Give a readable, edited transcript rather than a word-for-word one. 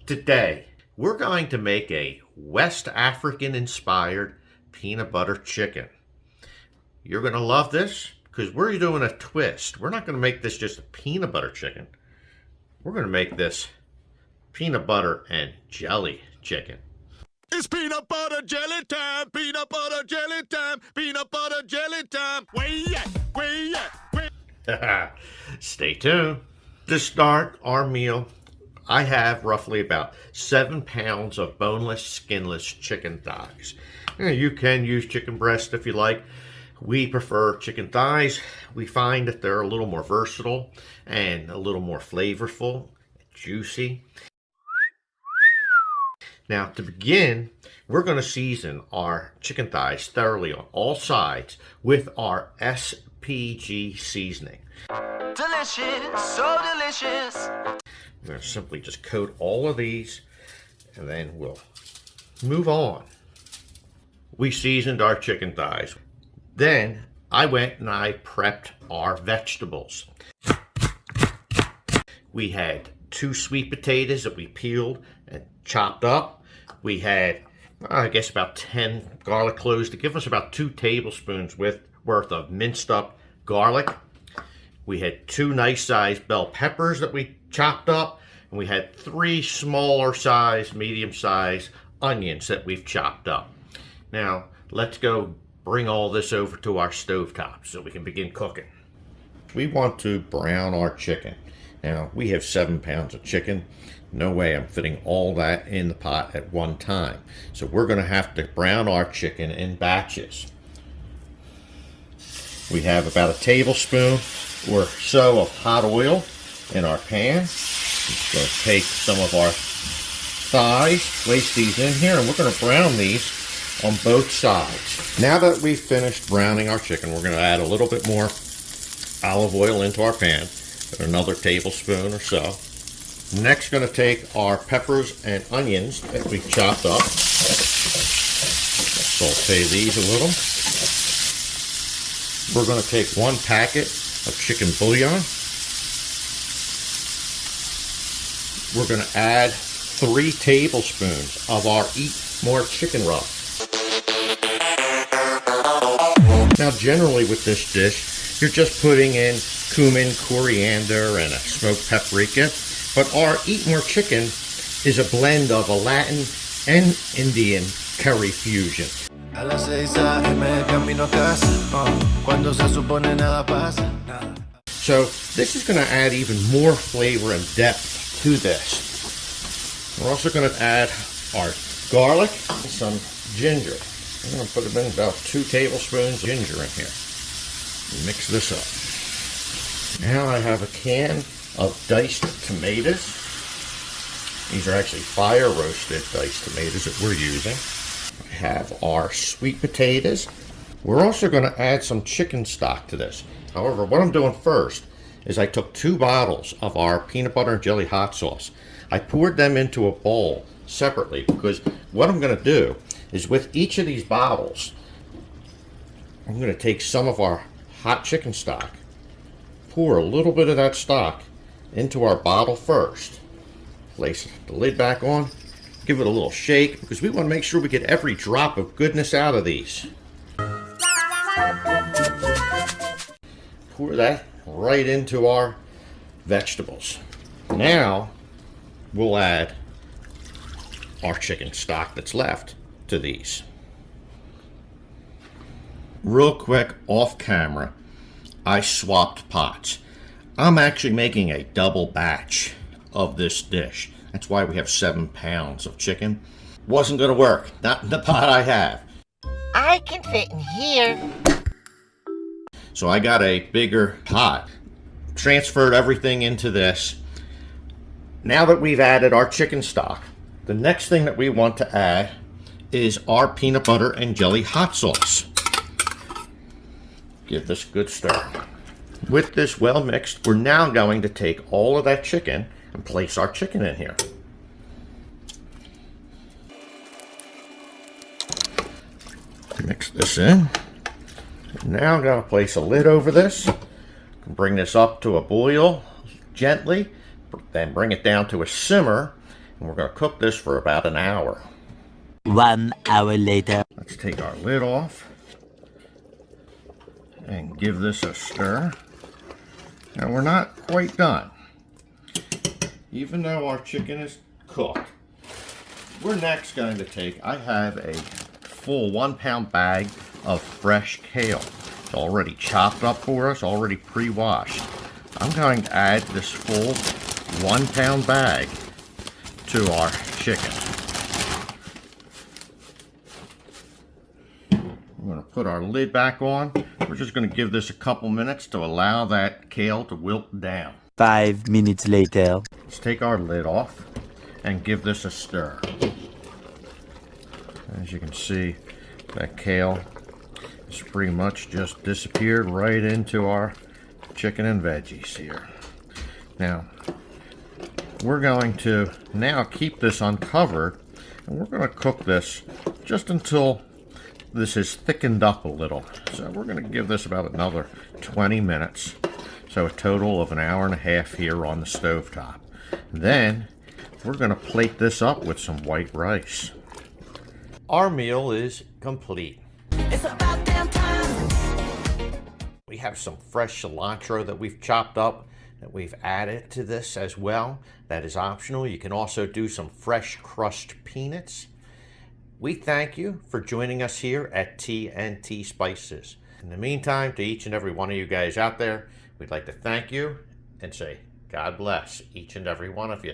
Today, we're going to make a West African inspired peanut butter chicken. You're going to love this because we're doing a twist. We're not going to make this just a peanut butter chicken. We're going to make this peanut butter and jelly chicken. It's peanut butter jelly time, peanut butter jelly time, peanut butter jelly time. Where you at? Where you at? Stay tuned. To start our meal, I have roughly about 7 pounds of boneless, skinless chicken thighs. You can use chicken breast if you like. We prefer chicken thighs. We find that they're a little more versatile and a little more flavorful, juicy. Now, to begin, we're going to season our chicken thighs thoroughly on all sides with our SPG seasoning. Delicious, so delicious. I'm going to simply just coat all of these, and then we'll move on. We seasoned our chicken thighs. Then I went and I prepped our vegetables. We had 2 sweet potatoes that we peeled and chopped up. We had, I guess, about 10 garlic cloves to give us about 2 tablespoons worth of minced up garlic. We had 2 nice sized bell peppers that we chopped up, and we had 3 smaller size, medium size onions that we've chopped up. Now, let's go bring all this over to our stovetop so we can begin cooking. We want to brown our chicken. Now, we have 7 pounds of chicken. No way I'm fitting all that in the pot at one time. So we're going to have to brown our chicken in batches. We have about a tablespoon or so of hot oil in our pan. Just going to take some of our thighs, place these in here, and we're going to brown these on both sides. Now that we've finished browning our chicken, we're going to add a little bit more olive oil into our pan, another tablespoon or so. Next, going to take our peppers and onions that we chopped up. Saute these a little. We're going to take 1 packet of chicken bouillon. We're going to add 3 tablespoons of our Eat More chicken rub. Now, generally with this dish, you're just putting in cumin, coriander, and a smoked paprika. But our Eat More chicken is a blend of a Latin and Indian curry fusion. So this is going to add even more flavor and depth to this. We're also going to add our garlic and some ginger. I'm going to put in about 2 tablespoons of ginger in here. Mix this up. Now I have a can of diced tomatoes. These are actually fire roasted diced tomatoes that we're using. I have our sweet potatoes. We're also going to add some chicken stock to this. However, what I'm doing first is I took 2 bottles of our peanut butter and jelly hot sauce. I poured them into a bowl separately because what I'm going to do is with each of these bottles, I'm going to take some of our hot chicken stock, pour a little bit of that stock into our bottle first, place the lid back on, give it a little shake because we want to make sure we get every drop of goodness out of these. Pour that right into our vegetables. Now we'll add our chicken stock that's left to these. Real quick off camera, I swapped pots. I'm actually making a double batch of this dish. That's why we have 7 pounds of chicken. Wasn't going to work, not in the pot I have. I can fit in here. So I got a bigger pot. Transferred everything into this. Now that we've added our chicken stock, the next thing that we want to add is our peanut butter and jelly hot sauce. Give this a good stir. With this well mixed, we're now going to take all of that chicken and place our chicken in here. Mix this in. Now I'm going to place a lid over this. Bring this up to a boil gently, then bring it down to a simmer, And we're going to cook this for about an hour. 1 hour later. Let's take our lid off and give this a stir. Now we're not quite done. Even though our chicken is cooked, we're next going to take, I have a full 1 pound bag of fresh kale. It's already chopped up for us, already pre-washed. I'm going to add this full 1 pound bag to our chicken. We're going to put our lid back on. We're just going to give this a couple minutes to allow that kale to wilt down. 5 minutes later. Let's take our lid off and give this a stir. As you can see, that kale has pretty much just disappeared right into our chicken and veggies here. Now, we're going to now keep this uncovered, and we're going to cook this just until this is thickened up a little. So we're going to give this about another 20 minutes. So a total of an hour and a half here on the stovetop. Then we're going to plate this up with some white rice. Our meal is complete. It's about damn time. We have some fresh cilantro that we've chopped up that we've added to this as well. That is optional. You can also do some fresh crushed peanuts. We thank you for joining us here at Tntspices. In the meantime, to each and every one of you guys out there, we'd like to thank you and say God bless each and every one of you.